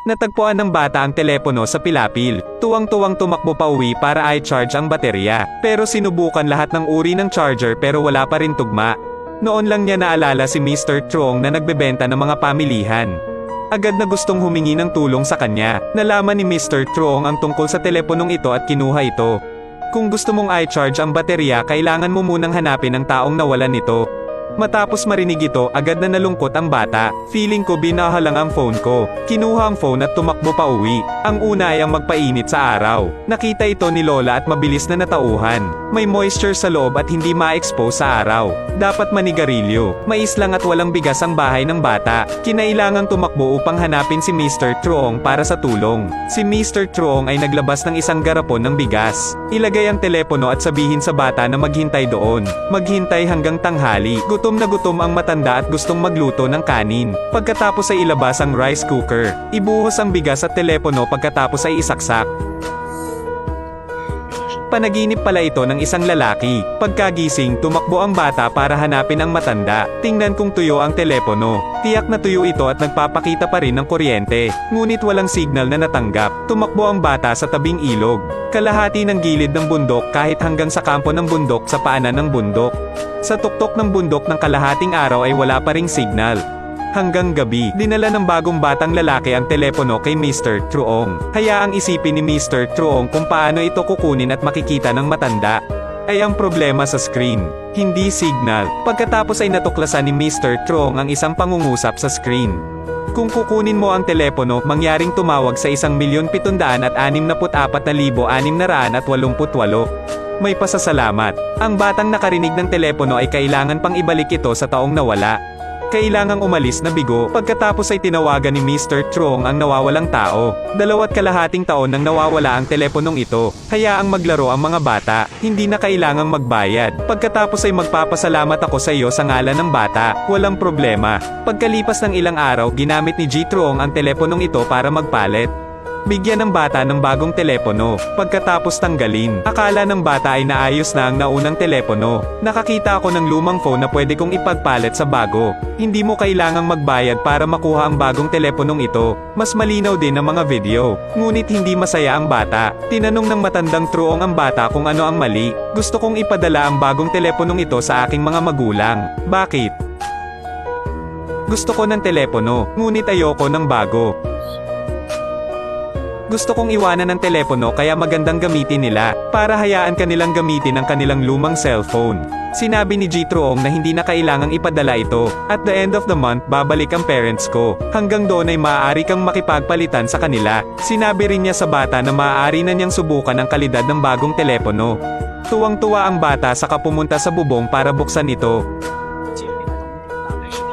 Natagpuan ng bata ang telepono sa pilapil. Tuwang-tuwang tumakbo pa uwi para i-charge ang baterya. Pero sinubukan lahat ng uri ng charger pero wala pa rin tugma. Noon lang niya naalala si Mr. Trong na nagbebenta ng mga pamilihan. Agad na gustong humingi ng tulong sa kanya. Nalaman ni Mr. Trong ang tungkol sa teleponong ito at kinuha ito. Kung gusto mong i-charge ang baterya, kailangan mo munang hanapin ang taong nawalan nito. Matapos marinig ito, agad na nalungkot ang bata. Feeling ko binahalang ang phone ko. Kinuha ang phone at tumakbo pa uwi. Ang una ay ang magpainit sa araw. Nakita ito ni Lola at mabilis na natauhan. May moisture sa loob at hindi ma-expose sa araw. Dapat manigarilyo. Mais lang at walang bigas ang bahay ng bata. Kinailangang tumakbo upang hanapin si Mr. Trong para sa tulong. Si Mr. Trong ay naglabas ng isang garapon ng bigas. Ilagay ang telepono at sabihin sa bata na maghintay doon. Maghintay hanggang tanghali. Gutom na gutom ang matanda at gustong magluto ng kanin. Pagkatapos ay ilabas ang rice cooker. Ibuhos ang bigas at telepono pagkatapos ay isaksak. Panaginip pala ito ng isang lalaki. Pagkagising, tumakbo ang bata para hanapin ang matanda. Tingnan kung tuyo ang telepono. Tiyak na tuyo ito at nagpapakita pa rin ng kuryente. Ngunit walang signal na natanggap. Tumakbo ang bata sa tabing ilog. Kalahati ng gilid ng bundok kahit hanggang sa kampo ng bundok sa paanan ng bundok. Sa tuktok ng bundok ng kalahating araw ay wala pa ring signal. Hanggang gabi, dinala ng bagong batang lalaki ang telepono kay Mr. Truong. Hayaang isipin ni Mr. Truong kung paano ito kukunin at makikita ng matanda. Ay ang problema sa screen, hindi signal. Pagkatapos ay natuklasan ni Mr. Truong ang isang pangungusap sa screen. Kung kukunin mo ang telepono, mangyaring tumawag sa 1,764,688. May pasasalamat. Ang batang nakarinig ng telepono ay kailangan pang ibalik ito sa taong nawala. Kailangang umalis na bigo. Pagkatapos ay tinawagan ni Mr. Trong ang nawawalang tao. 2.5 taon nang nawawala ang teleponong ito. Hayaang maglaro ang mga bata. Hindi na kailangang magbayad. Pagkatapos ay magpapasalamat ako sa iyo sa ngalan ng bata. Walang problema. Pagkalipas ng ilang araw, ginamit ni G. Trong ang teleponong ito para magpalit. Bigyan ng bata ng bagong telepono. Pagkatapos tanggalin, akala ng bata ay naayos na ang naunang telepono. Nakakita ako ng lumang phone na pwede kong ipagpalit sa bago. Hindi mo kailangang magbayad para makuha ang bagong teleponong ito. Mas malinaw din ang mga video. Ngunit hindi masaya ang bata. Tinanong ng matandang Truong ang bata kung ano ang mali. Gusto kong ipadala ang bagong teleponong ito sa aking mga magulang. Bakit? Gusto ko ng telepono, ngunit ayoko ng bago. Gusto kong iwanan ng telepono kaya magandang gamitin nila, para hayaan kanilang gamitin ang kanilang lumang cellphone. Sinabi ni G. Truong na hindi na kailangang ipadala ito. At the end of the month, babalik ang parents ko. Hanggang doon ay maaari kang makipagpalitan sa kanila. Sinabi rin niya sa bata na maaari na niyang subukan ang kalidad ng bagong telepono. Tuwang-tuwa ang bata saka pumunta sa bubong para buksan ito.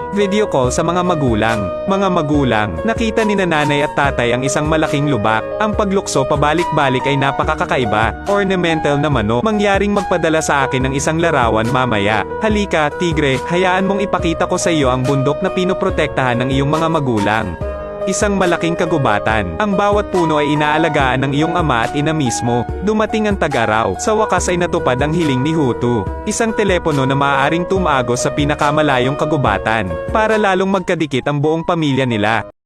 Video call sa mga magulang. Mga magulang, nakita ni nanay at tatay ang isang malaking lubak. Ang paglukso pabalik-balik ay napakakaiba. Ornamental naman o. Mangyaring magpadala sa akin ng isang larawan mamaya. Halika, tigre, hayaan mong ipakita ko sa iyo ang bundok na pinoprotektahan ng iyong mga magulang. Isang malaking kagubatan. Ang bawat puno ay inaalagaan ng iyong ama at ina mismo. Dumating ang tag-araw. Sa wakas ay natupad ang hiling ni Hutu. Isang telepono na maaaring tumago sa pinakamalayong kagubatan. Para lalong magkadikit ang buong pamilya nila.